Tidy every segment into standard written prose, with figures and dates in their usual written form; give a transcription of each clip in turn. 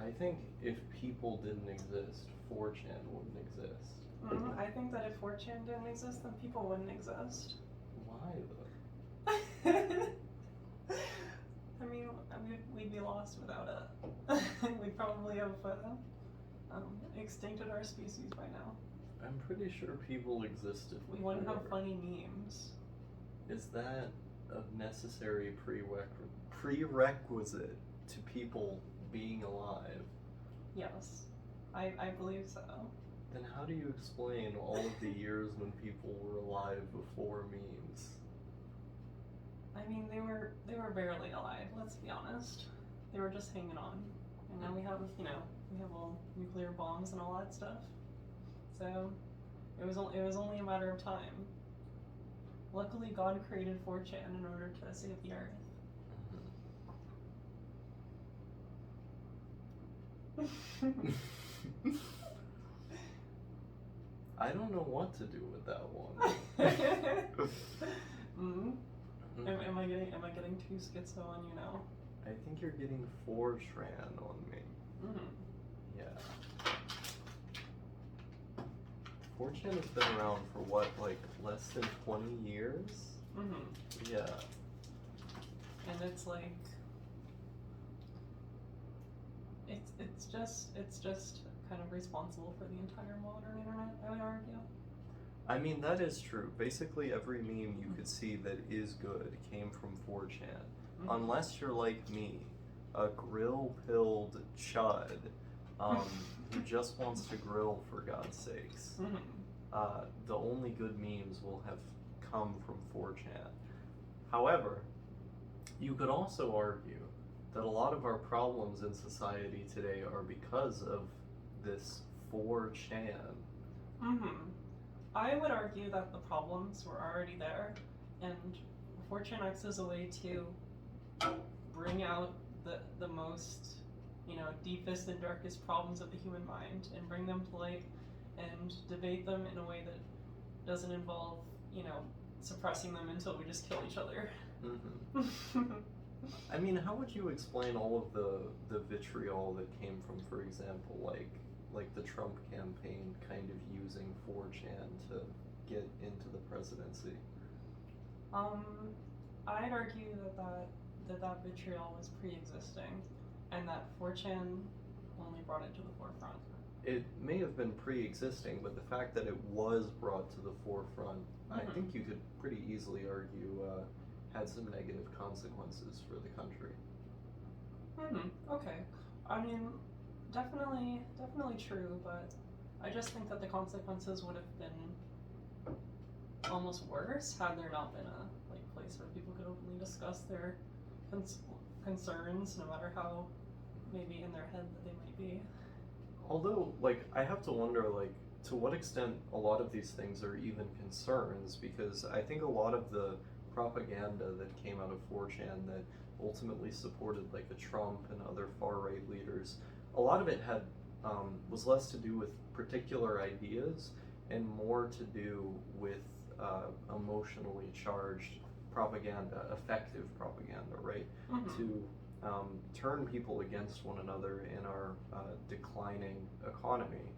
I think if people didn't exist, 4chan wouldn't exist. I think that if 4chan didn't exist, then people wouldn't exist. Why though? I mean, we'd be lost without it. We'd probably have extincted our species by now. I'm pretty sure people existed before. We wouldn't have funny memes. Is that a necessary prerequisite to people being alive? Yes, I believe so. Then how do you explain all of the years when people were alive before memes? I mean, they were barely alive. Let's be honest. They were just hanging on, and now we have all nuclear bombs and all that stuff. So it was only a matter of time. Luckily, God created 4chan in order to save the Earth. I don't know what to do with that one. Am I getting too schizo on you now? I think you're getting 4chan on me. Yeah. 4chan has been around for what, like less than 20 years? Yeah. And it's like it's just kind of responsible for the entire modern internet, I would argue. I mean, that is true. Basically, every meme you could see that is good came from 4chan. Unless you're like me, a grill-pilled chud who just wants to grill for God's sakes. The only good memes will have come from 4chan. However, you could also argue that a lot of our problems in society today are because of this 4chan. I would argue that the problems were already there, and 4chan acts as a way to bring out the most, deepest and darkest problems of the human mind and bring them to light and debate them in a way that doesn't involve, suppressing them until we just kill each other. I mean, how would you explain all of the vitriol that came from, for example, like the Trump campaign kind of using 4chan to get into the presidency? I'd argue that vitriol was pre-existing, and that 4chan only brought it to the forefront. It may have been pre-existing, but the fact that it was brought to the forefront, I think you could pretty easily argue had some negative consequences for the country. Okay. I mean, definitely true, but I just think that the consequences would have been almost worse had there not been a place where people could openly discuss their concerns, no matter how maybe in their head that they might be. Although, I have to wonder, to what extent a lot of these things are even concerns, because I think a lot of the propaganda that came out of 4chan that ultimately supported, a Trump and other far-right leaders, a lot of it had was less to do with particular ideas and more to do with emotionally charged propaganda, effective propaganda, right? To turn people against one another in our declining economy.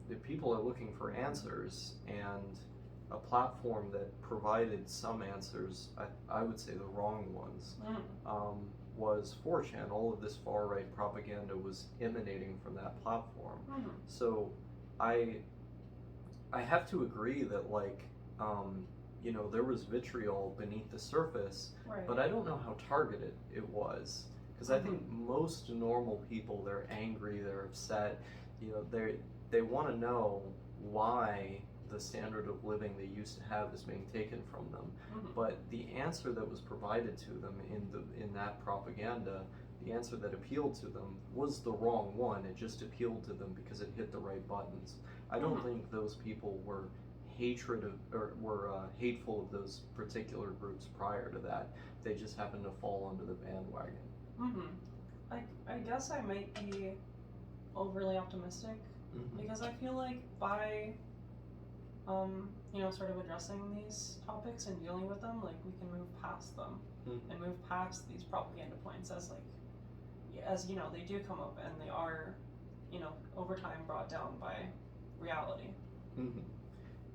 The people are looking for answers, and a platform that provided some answers, I would say the wrong ones, was 4chan. All of this far-right propaganda was emanating from that platform. So I have to agree that there was vitriol beneath the surface, Right. but I don't know how targeted it was. Because I think most normal people, they're angry, they're upset, they want to know why the standard of living they used to have is being taken from them. But the answer that was provided to them in that propaganda, the answer that appealed to them was the wrong one. It just appealed to them because it hit the right buttons. I don't think those people were hateful of those particular groups prior to that. They just happened to fall under the bandwagon. I guess I might be overly optimistic because I feel like by sort of addressing these topics and dealing with them, we can move past them and move past these propaganda points as as you know, they do come up and they are, over time brought down by reality. Hmm.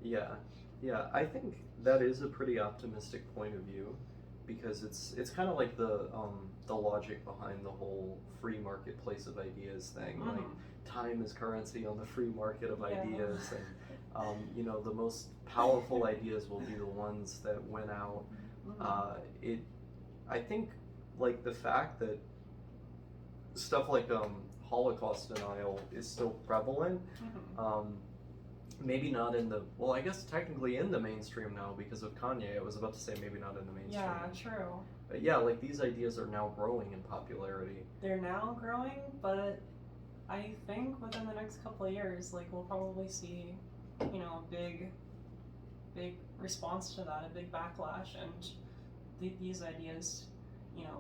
Yeah, yeah. I think that is a pretty optimistic point of view, because it's kind of like the logic behind the whole free marketplace of ideas thing. Like, time is currency on the free market of Yeah. ideas, and the most powerful ideas will be the ones that win out. It I think, like, the fact that stuff like Holocaust denial is still prevalent. Maybe not in the, well, I guess technically in the mainstream now because of Kanye. I was about to say maybe not in the mainstream. Yeah, true. But yeah, like, these ideas are now growing in popularity. They're now growing, but I think within the next couple of years, like, we'll probably see, a big response to that, a big backlash, and these ideas,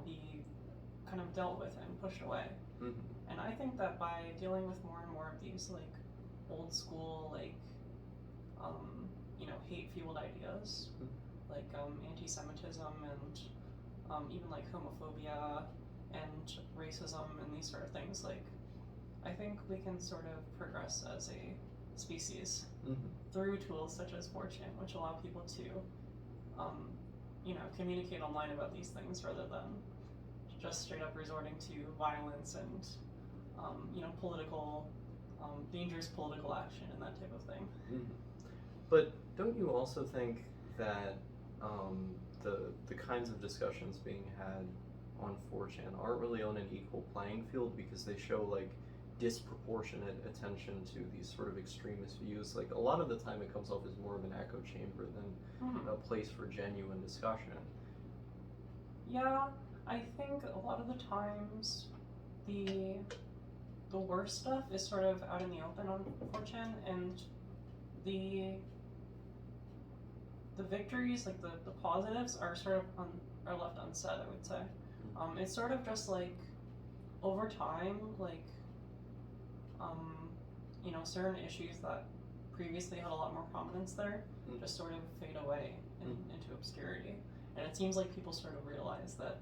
be kind of dealt with and pushed away. And I think that by dealing with more and more of these, like, old school, like, hate-fueled ideas, like anti-Semitism and even like homophobia and racism and these sort of things, like, I think we can sort of progress as a species through tools such as 4chan, which allow people to, communicate online about these things rather than just straight up resorting to violence and, political, dangerous political action and that type of thing. But don't you also think that the kinds of discussions being had on 4chan aren't really on an equal playing field, because they show, like, disproportionate attention to these sort of extremist views? Like, a lot of the time it comes off as more of an echo chamber than a place for genuine discussion. Yeah, I think a lot of the times the worst stuff is sort of out in the open on 4chan, and the victories, like the positives, are sort of are left unsaid, I would say. It's sort of just like, over time, like, certain issues that previously had a lot more prominence there just sort of fade away into obscurity. And it seems like people sort of realize that,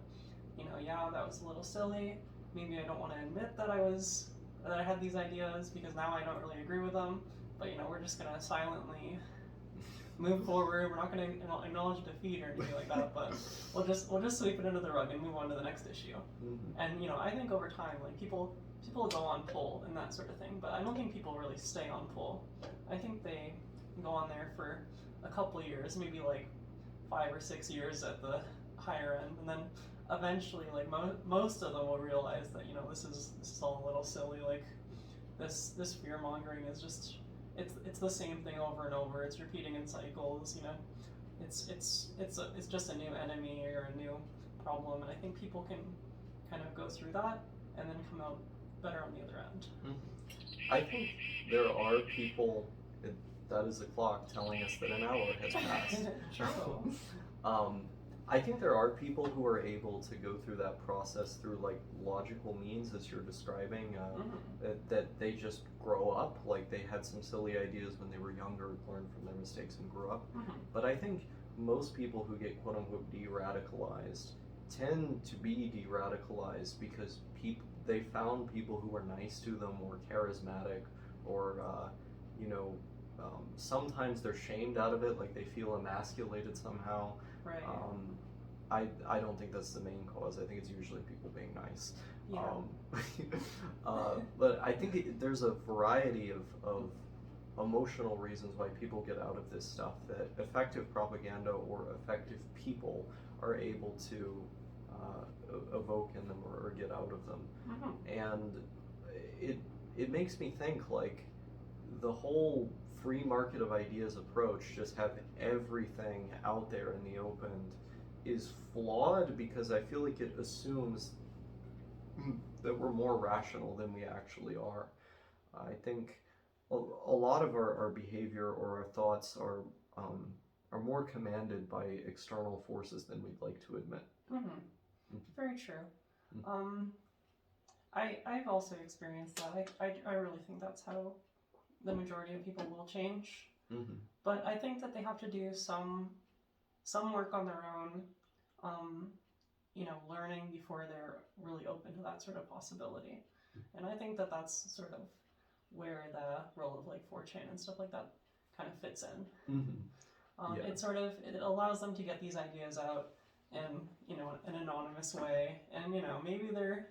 yeah, that was a little silly. Maybe I don't want to admit that I had these ideas because now I don't really agree with them. But, we're just gonna silently move forward. We're not gonna acknowledge defeat or anything like that. But we'll just sweep it under the rug and move on to the next issue. And I think over time, like, people go on pull and that sort of thing. But I don't think people really stay on pull. I think they go on there for a couple of years, maybe like 5 or 6 years at the higher end, and then eventually, like, most of them will realize that this is all a little silly. Like, this fear mongering is just it's the same thing over and over. It's repeating in cycles. It's just a new enemy or a new problem, and I think people can kind of go through that and then come out better on the other end. I think there are people. That is the clock telling us that an hour has passed. True. I think there are people who are able to go through that process through, like, logical means, as you're describing, that they just grow up, like, they had some silly ideas when they were younger, learned from their mistakes and grew up. But I think most people who get quote-unquote de-radicalized tend to be de-radicalized because they found people who were nice to them or charismatic, or sometimes they're shamed out of it, like they feel emasculated somehow. Right. I don't think that's the main cause. I think it's usually people being nice. Yeah. But I think there's a variety of emotional reasons why people get out of this stuff that effective propaganda or effective people are able to evoke in them or get out of them. And it makes me think, like, the whole free market of ideas approach, just have everything out there in the open, is flawed, because I feel like it assumes that we're more rational than we actually are. I think a lot of our behavior or our thoughts are more commanded by external forces than we'd like to admit. Very true. I've also experienced that. I really think that's how the majority of people will change. But I think that they have to do some work on their own, learning before they're really open to that sort of possibility. And I think that that's sort of where the role of like 4chan and stuff like that kind of fits in. Mm-hmm. Yeah. It allows them to get these ideas out in an anonymous way, and maybe they're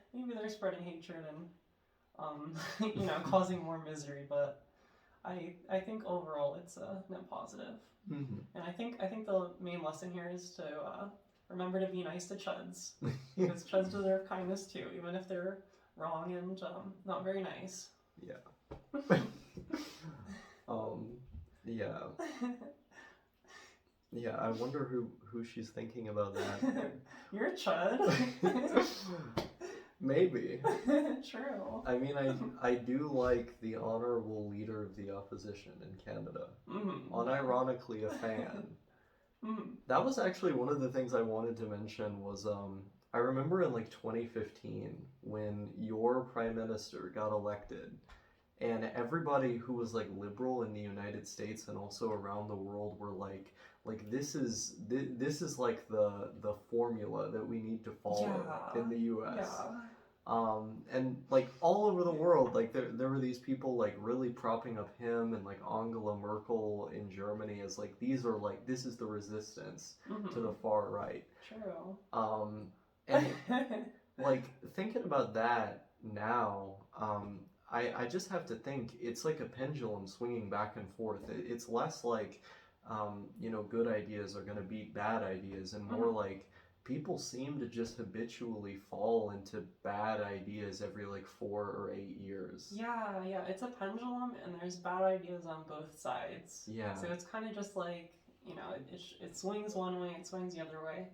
spreading hatred and causing more misery, but I think overall it's a net positive. Mm-hmm. And I think the main lesson here is to remember to be nice to chuds, because chuds deserve kindness too, even if they're wrong and not very nice. Yeah. Yeah. Yeah, I wonder who she's thinking about that. You're a chud. Maybe. True. I mean, I do like the honorable leader of the opposition in Canada. Mm-hmm. Unironically a fan. Mm-hmm. That was actually one of the things I wanted to mention was I remember in like 2015 when your prime minister got elected, and everybody who was like liberal in the United States and also around the world were like this is like the formula that we need to follow in the US. Yeah. And like all over the world, like there were these people like really propping up him and like Angela Merkel in Germany as like this is the resistance to the far right. True. And like thinking about that now, I just have to think it's like a pendulum swinging back and forth. It's less like good ideas are going to beat bad ideas, and more like people seem to just habitually fall into bad ideas every like 4 or 8 years. Yeah, it's a pendulum, and there's bad ideas on both sides. Yeah. So it's kind of just like, it swings one way, it swings the other way.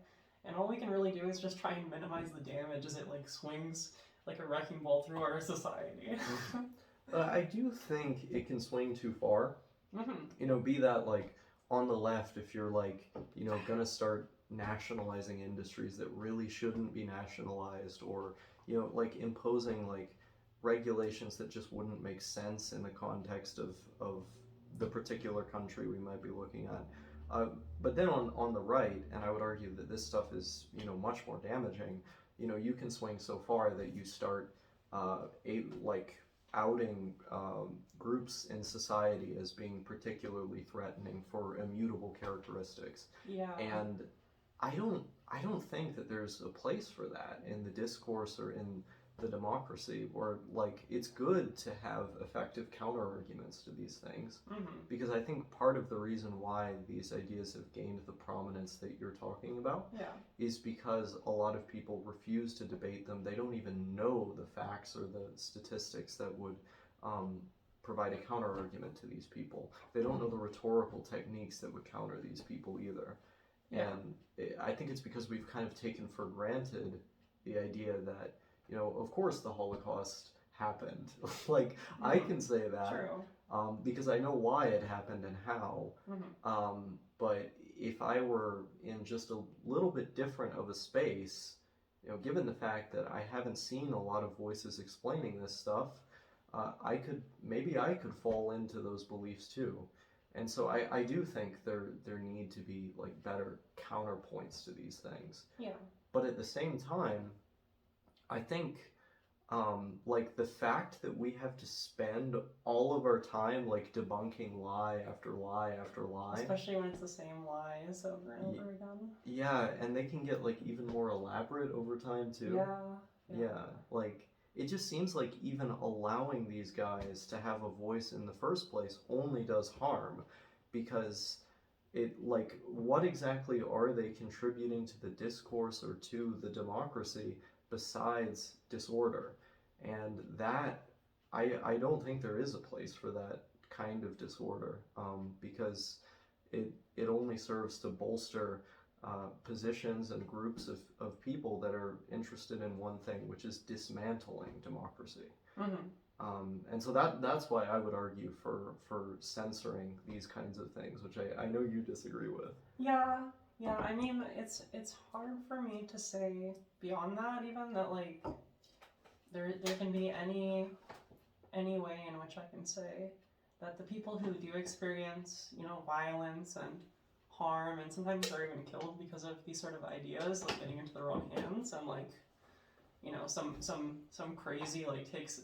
And all we can really do is just try and minimize the damage as it like swings like a wrecking ball through our society. I do think it can swing too far. Mm-hmm. Be that like on the left, if you're like, gonna start nationalizing industries that really shouldn't be nationalized, or, like imposing like regulations that just wouldn't make sense in the context of the particular country we might be looking at. But then on the right, and I would argue that this stuff is, much more damaging, you can swing so far that you start outing groups in society as being particularly threatening for immutable characteristics. Yeah. And I don't think that there's a place for that in the discourse or in the democracy, or like it's good to have effective counter arguments to these things, because I think part of the reason why these ideas have gained the prominence that you're talking about is because a lot of people refuse to debate them. They don't even know the facts or the statistics that would provide a counter argument to these people. They don't know the rhetorical techniques that would counter these people either. Yeah. And I think it's because we've kind of taken for granted the idea that, of course the Holocaust happened. Like, I can say that. True. Because I know why it happened and how. But if I were in just a little bit different of a space, given the fact that I haven't seen a lot of voices explaining this stuff, I could fall into those beliefs too. And so I do think there need to be like better counterpoints to these things. Yeah. But at the same time, I think like the fact that we have to spend all of our time like debunking lie after lie after lie, especially when it's the same lies over and over again. Yeah, and they can get like even more elaborate over time too. Yeah, like it just seems like even allowing these guys to have a voice in the first place only does harm, because it, like, what exactly are they contributing to the discourse or to the democracy besides disorder? And that, I don't think there is a place for that kind of disorder, because it only serves to bolster positions and groups of people that are interested in one thing, which is dismantling democracy. And so that's why I would argue for censoring these kinds of things, which I know you disagree with. Yeah, I mean, it's hard for me to say beyond that, even that like there can be any way in which I can say that the people who do experience, violence and harm, and sometimes they're even killed because of these sort of ideas, like getting into the wrong hands, and like, you know, some crazy like takes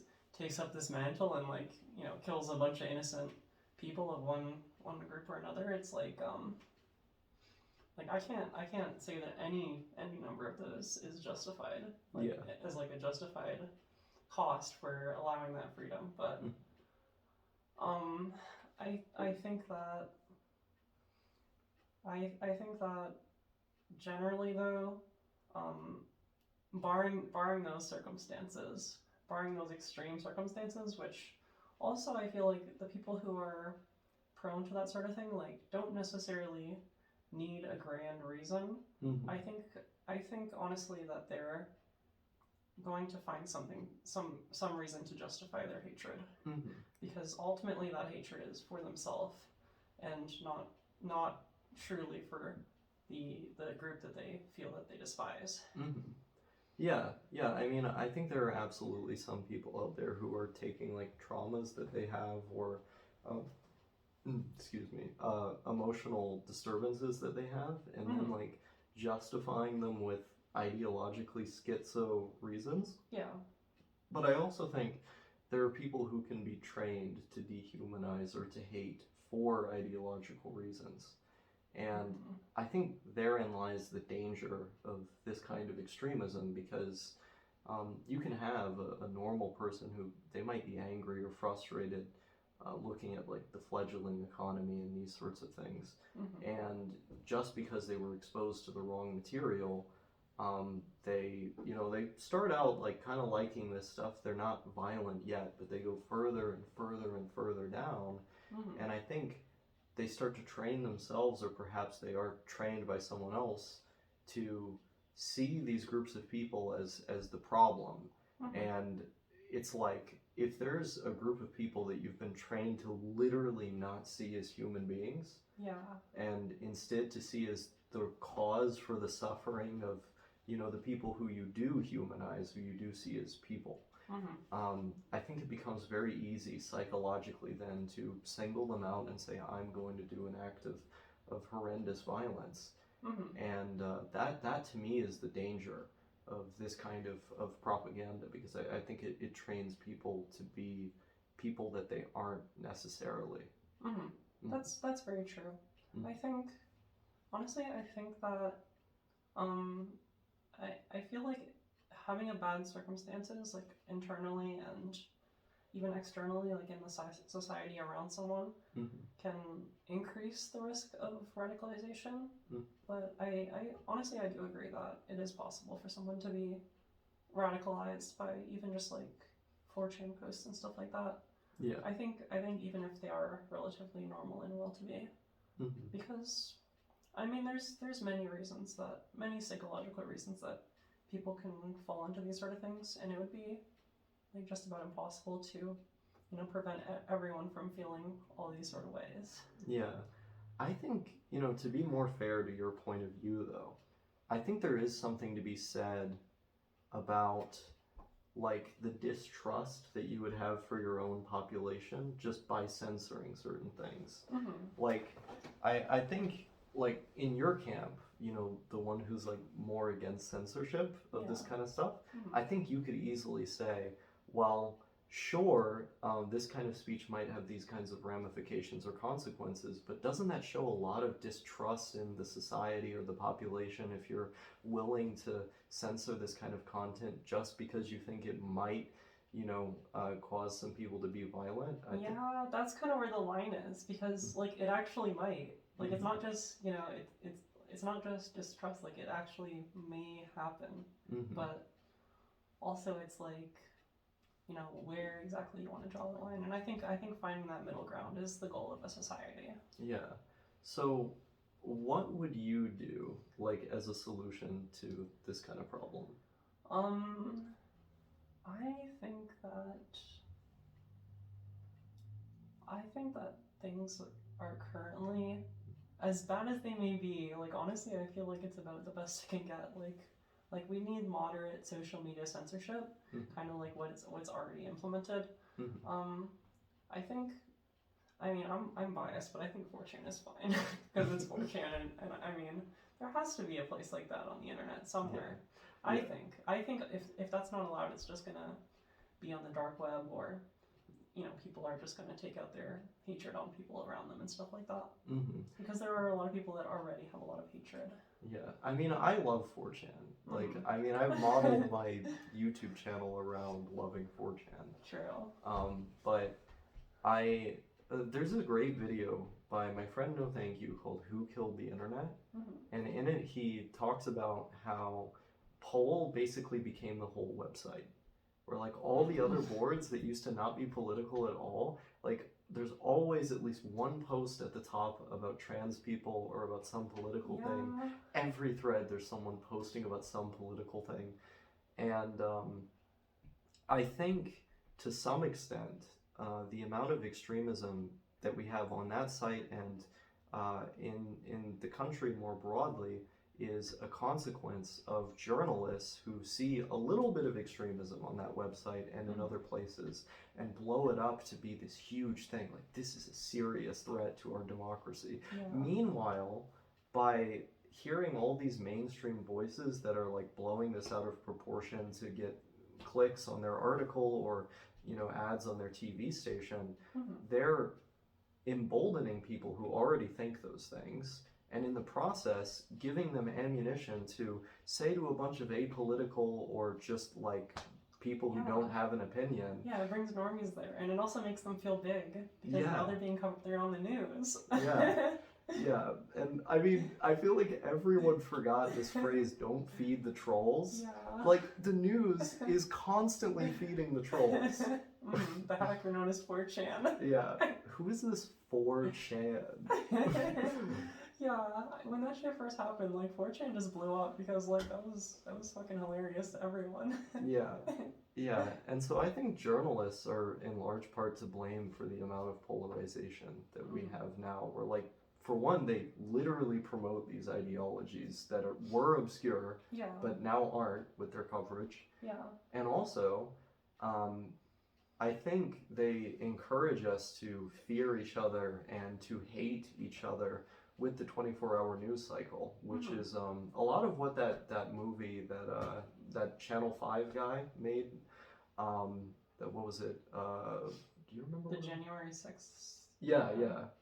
up this mantle and like, you know, kills a bunch of innocent people of one group or another. It's like I can't say that any number of those is justified, like as like a justified cost for allowing that freedom, but I think that generally though, barring those circumstances, barring those extreme circumstances, which also I feel like the people who are prone to that sort of thing like don't necessarily need a grand reason. I think honestly that they're going to find some reason to justify their hatred, because ultimately that hatred is for themselves and not truly for the group that they feel that they despise. Yeah, I mean, I think there are absolutely some people out there who are taking like traumas that they have or emotional disturbances that they have, and then like justifying them with ideologically schizo reasons. Yeah. But I also think there are people who can be trained to dehumanize or to hate for ideological reasons. And I think therein lies the danger of this kind of extremism, because you can have a normal person who they might be angry or frustrated looking at like the fledgling economy and these sorts of things, and just because they were exposed to the wrong material, they start out like kind of liking this stuff. They're not violent yet, but they go further and further and further down, and I think they start to train themselves, or perhaps they are trained by someone else, to see these groups of people as the problem. And it's like, if there's a group of people that you've been trained to literally not see as human beings, and instead to see as the cause for the suffering of, you know, the people who you do humanize, who you do see as people, I think it becomes very easy psychologically then to single them out and say, I'm going to do an act of horrendous violence. And that to me is the danger of this kind of propaganda, because I think it trains people to be people that they aren't necessarily. That's very true. I think, honestly, I think that I feel like having a bad circumstances, like internally and even externally, like in the society around someone, can increase the risk of radicalization. But I honestly, I do agree that it is possible for someone to be radicalized by even just like 4chan posts and stuff like that. Yeah. I think even if they are relatively normal and well to be, because I mean, there's many psychological reasons that people can fall into these sort of things, and it would be like just about impossible to, you know, prevent everyone from feeling all these sort of ways. Yeah. I think, you know, to be more fair to your point of view though, I think there is something to be said about like the distrust that you would have for your own population just by censoring certain things. Like, I think, like, in your camp, you know, the one who's like more against censorship of this kind of stuff, I think you could easily say, well, sure, this kind of speech might have these kinds of ramifications or consequences, but doesn't that show a lot of distrust in the society or the population if you're willing to censor this kind of content just because you think it might, you know, cause some people to be violent? That's kind of where the line is, because like it actually might. Like it's not just, you know, it's not just distrust, like it actually may happen. But also it's like, you know, where exactly you want to draw the line. And I think finding that middle ground is the goal of a society. Yeah. So what would you do, like, as a solution to this kind of problem? I think that things are currently, as bad as they may be, like honestly I feel like it's about the best it can get. Like we need moderate social media censorship, kind of like what's already implemented. I think I mean, I'm biased, but I think 4chan is fine because it's 4chan, and I mean, there has to be a place like that on the internet somewhere. Yeah. I think if that's not allowed, it's just gonna be on the dark web, or people are just gonna take out their hatred on people around them and stuff like that. Mm-hmm. Because there are a lot of people that already have a lot of hatred. Yeah, I mean, I love 4chan. Like, I mean, I've modeled my YouTube channel around loving 4chan. True. But there's a great video by my friend No Thank You called "Who Killed the Internet," and in it he talks about how poll basically became the whole website, where like all the other boards that used to not be political at all, like there's always at least one post at the top about trans people or about some political thing. Every thread there's someone posting about some political thing, and I think to some extent the amount of extremism that we have on that site and in the country more broadly is a consequence of journalists who see a little bit of extremism on that website and in other places and blow it up to be this huge thing, like this is a serious threat to our democracy. Meanwhile, by hearing all these mainstream voices that are like blowing this out of proportion to get clicks on their article or ads on their TV station, they're emboldening people who already think those things, and in the process giving them ammunition to say to a bunch of apolitical or just like people who don't have an opinion. Yeah, it brings normies there, and it also makes them feel big because now they're being covered, they're on the news. Yeah, and I mean, I feel like everyone forgot this phrase, "don't feed the trolls." Like, the news is constantly feeding the trolls. The hacker known as 4chan. Yeah, who is this 4chan? Yeah, when that shit first happened, like 4chan just blew up because like that was fucking hilarious to everyone. Yeah, and so I think journalists are in large part to blame for the amount of polarization that we have now. Where like, for one, they literally promote these ideologies that were obscure, but now aren't with their coverage. And also, I think they encourage us to fear each other and to hate each other with the 24-hour news cycle, which is a lot of what that movie that Channel 5 guy made. What was it? Do you remember? The January 6th. Yeah.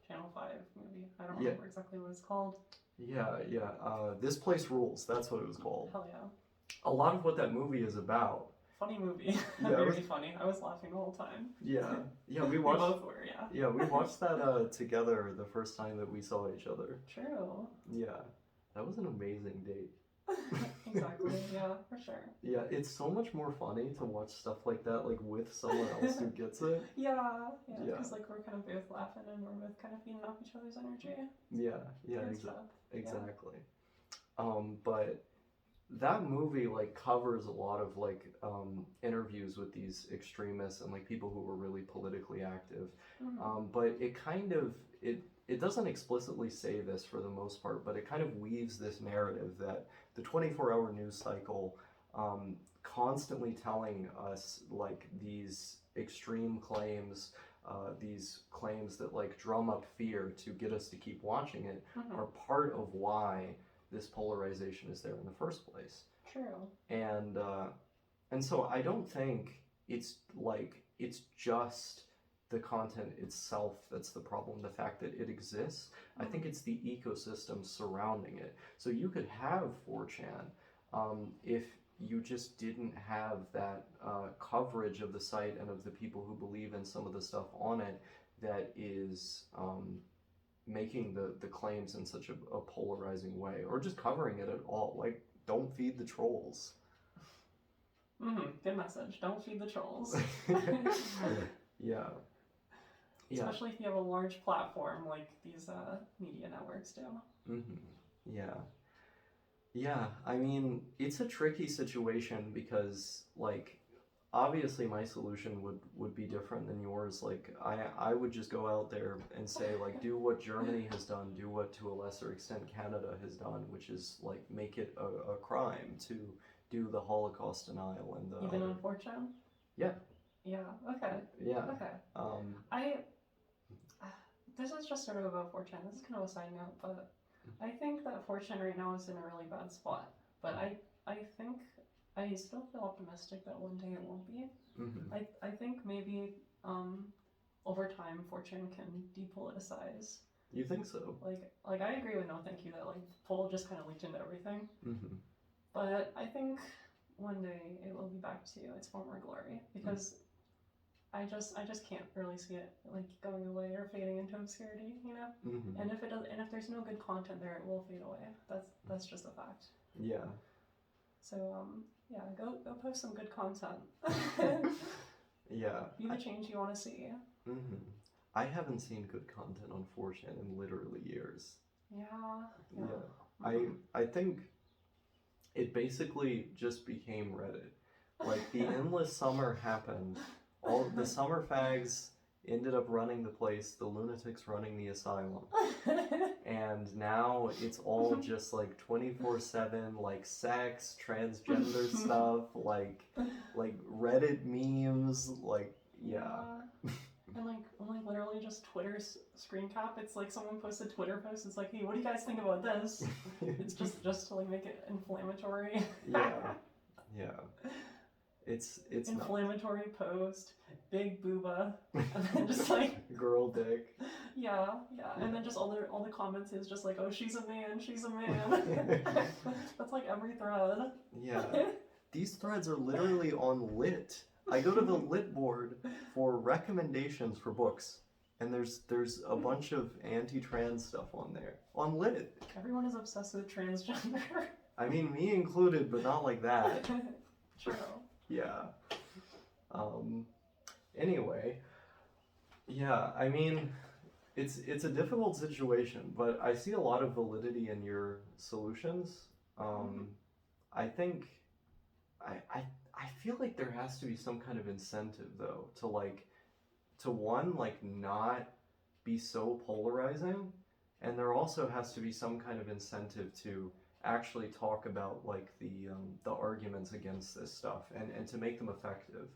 Channel 5 movie. I don't remember exactly what it's called. Yeah. This Place Rules. That's what it was called. Hell yeah. A lot of what that movie is about. Funny movie. Very funny. I was laughing the whole time. Yeah, we watched. We both were, Yeah, we watched that together the first time that we saw each other. True. Yeah, that was an amazing date. Exactly. Yeah, for sure. Yeah, it's so much more funny to watch stuff like that, like with someone else who gets it. Yeah, because like we're kind of both laughing and we're both kind of feeding off each other's energy. Exactly. But that movie like covers a lot of like interviews with these extremists and like people who were really politically active. But it kind of it doesn't explicitly say this for the most part, but it kind of weaves this narrative that the 24-hour news cycle constantly telling us like these extreme claims, these claims that like drum up fear to get us to keep watching it, are part of why this polarization is there in the first place. True. And so I don't think it's just the content itself that's the problem, the fact that it exists. I think it's the ecosystem surrounding it. So you could have 4chan if you just didn't have that coverage of the site and of the people who believe in some of the stuff on it that is making the claims in such a polarizing way, or just covering it at all. Like, don't feed the trolls. Good message. Don't feed the trolls. Yeah. Especially if you have a large platform like these media networks do. Yeah, I mean, it's a tricky situation because, like, obviously my solution would be different than yours. Like, I would just go out there and say, like, do what Germany has done, do what, to a lesser extent, Canada has done, which is, like, make it a crime to do the Holocaust denial and the... Even on 4chan? Yeah. Yeah, okay. Yeah. Okay. this is just sort of about 4chan. This is kind of a side note, but I think that 4chan right now is in a really bad spot. But I think I still feel optimistic that one day it won't be. Mm-hmm. I think maybe over time 4chan can depoliticize. You think so? Like I agree with No Thank You that like Poll just kind of leaked into everything. Mm-hmm. But I think one day it will be back to its former glory because I just can't really see it like going away or fading into obscurity, you know. Mm-hmm. And if it does, and if there's no good content there, it will fade away. That's just a fact. Yeah. So yeah, go post some good content. Yeah. Be the change you want to see. Mm-hmm. I haven't seen good content on 4chan in literally years. Yeah. Mm-hmm. I think it basically just became Reddit. Like the endless summer happened. All the summer fags ended up running the place, the lunatics running the asylum. And now it's all just like 24/7, like sex, transgender stuff, like Reddit memes, like yeah. And like literally just Twitter's screen cap. It's like someone posted a Twitter post. It's like, hey, what do you guys think about this? It's just to like make it inflammatory. Yeah. It's inflammatory post, big booba, and then just like girl dick. Yeah. And then just all the comments is just like, oh, she's a man. That's like every thread. Yeah. These threads are literally on Lit. I go to the Lit board for recommendations for books, and there's a bunch of anti-trans stuff on there. On Lit. Everyone is obsessed with transgender. I mean, me included, but not like that. True. Yeah. Anyway, yeah, I mean, it's a difficult situation, but I see a lot of validity in your solutions. I think I feel like there has to be some kind of incentive though to one, like not be so polarizing, and there also has to be some kind of incentive to actually talk about like the arguments against this stuff and to make them effective.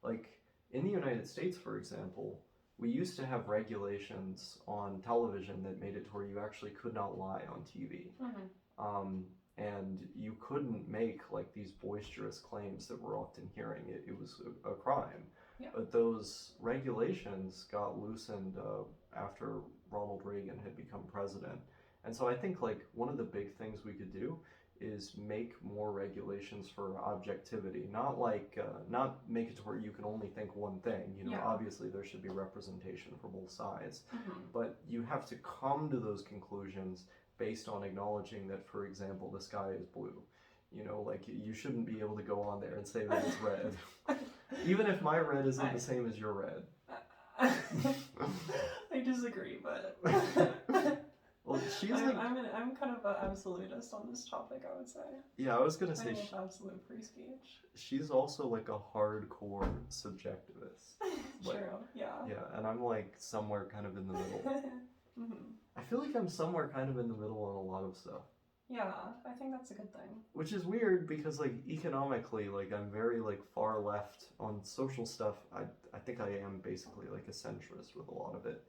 Like in the United States, for example, we used to have regulations on television that made it to where you actually could not lie on TV. And you couldn't make like these boisterous claims that we're often hearing. It was a crime. Yeah. But those regulations got loosened after Ronald Reagan had become president. And so I think like one of the big things we could do is make more regulations for objectivity, not make it to where you can only think one thing. You know, obviously there should be representation for both sides, but you have to come to those conclusions based on acknowledging that, for example, the sky is blue. You know, like you shouldn't be able to go on there and say that it's red, even if my red isn't the same as your red. I disagree, but. Well, I'm kind of an absolutist on this topic, I would say. Yeah, I was gonna say absolute free speech. She's also like a hardcore subjectivist. True. Yeah. Yeah, and I'm like somewhere kind of in the middle. I feel like I'm somewhere kind of in the middle on a lot of stuff. Yeah, I think that's a good thing. Which is weird because like economically, like I'm very like far left on social stuff. I think I am basically like a centrist with a lot of it.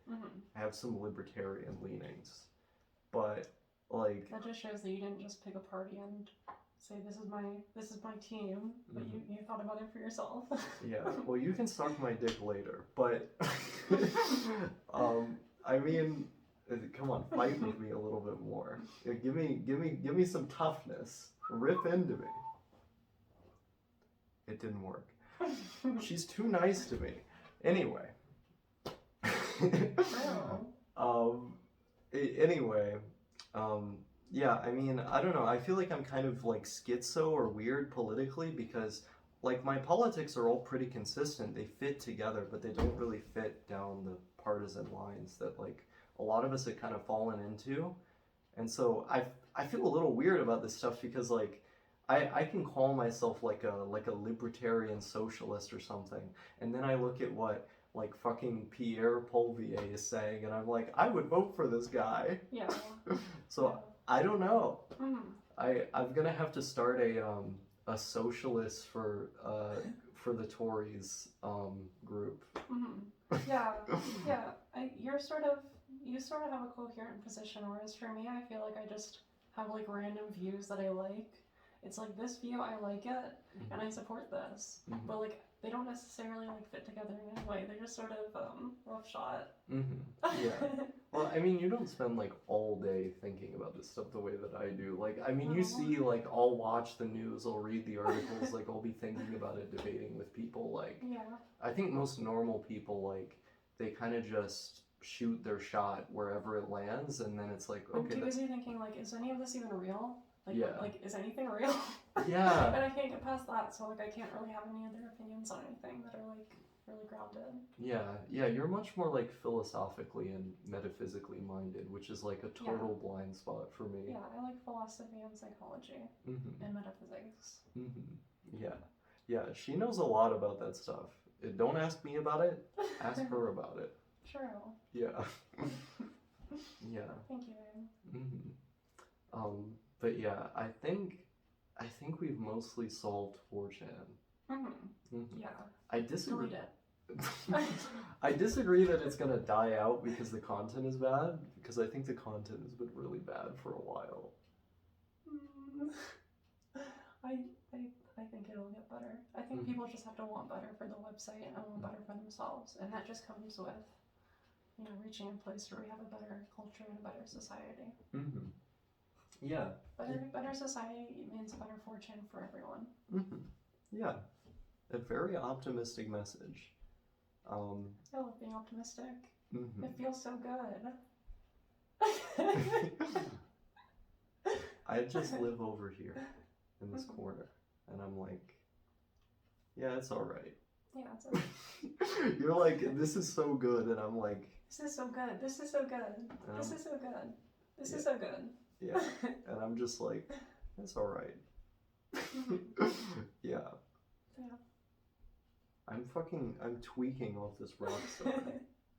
I have some libertarian leanings. But like that just shows that you didn't just pick a party and say this is my team, but you thought about it for yourself. Yeah, well you can suck my dick later, but I mean, come on, fight with me a little bit more. Give me some toughness. Rip into me. It didn't work. She's too nice to me. Anyway. Yeah, I mean, I don't know. I feel like I'm kind of like schizo or weird politically because like my politics are all pretty consistent. They fit together, but they don't really fit down the partisan lines that like a lot of us have kind of fallen into. And so I feel a little weird about this stuff because like I can call myself like a libertarian socialist or something, and then I look at what like fucking Pierre Polvier is saying, and I'm like, I would vote for this guy. Yeah. So I don't know. I'm gonna have to start a socialist for the Tories group. Yeah. You're sort of you sort of have a coherent position, whereas for me, I feel like I just have like random views that I like. It's like this view, I like it, and I support this, but like they don't necessarily like fit together in any way. They're just sort of roughshod. Yeah. Well, I mean, you don't spend like all day thinking about this stuff the way that I do. Like, I mean, you see, like, I'll watch the news, I'll read the articles, like, I'll be thinking about it, debating with people. Like, Yeah. I think most normal people, like, they kind of just shoot their shot wherever it lands, and then it's like, I'm okay. too busy thinking, like, is any of this even real? Like, Yeah. like, is anything real? Yeah. And I can't get past that, so like I can't really have any other opinions on anything that are like really grounded. Yeah, you're much more like philosophically and metaphysically minded, which is like a total blind spot for me. Yeah, I like philosophy and psychology and metaphysics. Yeah, she knows a lot about that stuff. Don't ask me about it, ask her about it. True. Yeah. Yeah. Thank you, babe. But yeah, I think we've mostly solved 4chan. Yeah. I disagree. Delete it. I disagree that it's gonna die out because the content is bad, because I think the content has been really bad for a while. I think it'll get better. I think people just have to want better for the website and want better for themselves, and that just comes with, you know, reaching a place where we have a better culture and a better society. Yeah. Better society means better 4chan for everyone. Yeah. A very optimistic message. I love being optimistic. It feels so good. I just live over here in this corner, and I'm like, yeah, it's all right. Yeah, it's okay. You're like, this is so good, and I'm like, this is so good. This is so good. This is so good. This is so good. Yeah, and I'm just like, it's all right. Yeah. I'm tweaking off this rock star.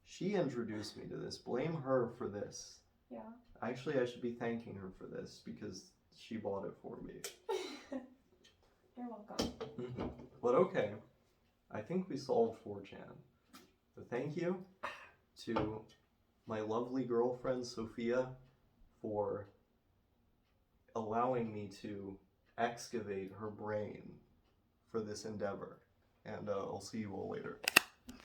She introduced me to this. Blame her for this. Yeah. Actually, I should be thanking her for this because she bought it for me. You're welcome. But okay, I think we solved 4chan. So thank you to my lovely girlfriend Sophia for allowing me to excavate her brain for this endeavor. And I'll see you all later.